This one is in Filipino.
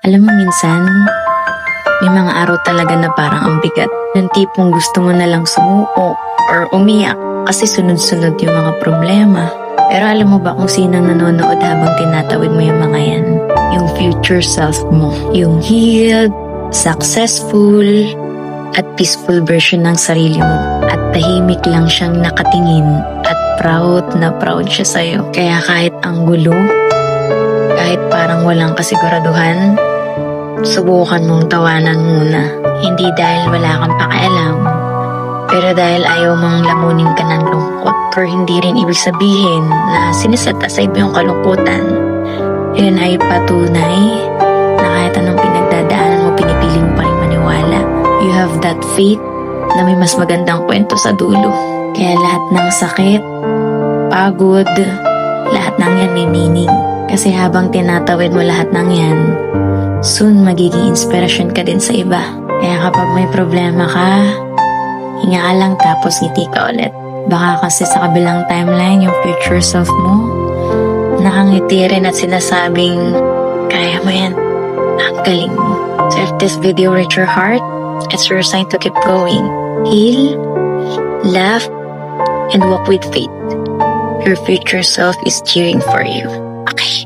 Alam mo minsan, may mga araw talaga na parang ang bigat. Yung tipong gusto mo na lang sumuko or umiyak kasi sunod-sunod yung mga problema. Pero alam mo ba kung sino nanonood habang tinatawid mo yung mga yan? Yung future self mo. Yung healed, successful, at peaceful version ng sarili mo. At tahimik lang siyang nakatingin at proud na proud siya sa'yo. Kaya kahit ang gulo, kahit parang walang kasiguraduhan, subukan mong tawanan muna. Hindi dahil wala kang pakialam, pero dahil ayaw mong lamunin ka ng lungkot. Or hindi rin ibig sabihin na siniset aside mo yung kalungkutan. Yun ay patunay na kahit anong pinagdadaanan mo, pinipili mo pa rin maniwala. You have that faith na may mas magandang kwento sa dulo. Kaya lahat ng sakit, pagod, lahat ng yan may meaning. Kasi habang tinatawid mo lahat ng yan, soon magiging inspirasyon ka din sa iba. Kaya kapag may problema ka, hinga ka lang tapos ngiti ka ulit. Baka kasi sa kabilang timeline, yung future self mo, nakangiti rin at sinasabing, kaya mo yan, ang galing mo. So if this video reached your heart, it's your sign to keep going. Heal, laugh, and walk with faith. Your future self is cheering for you. Okay.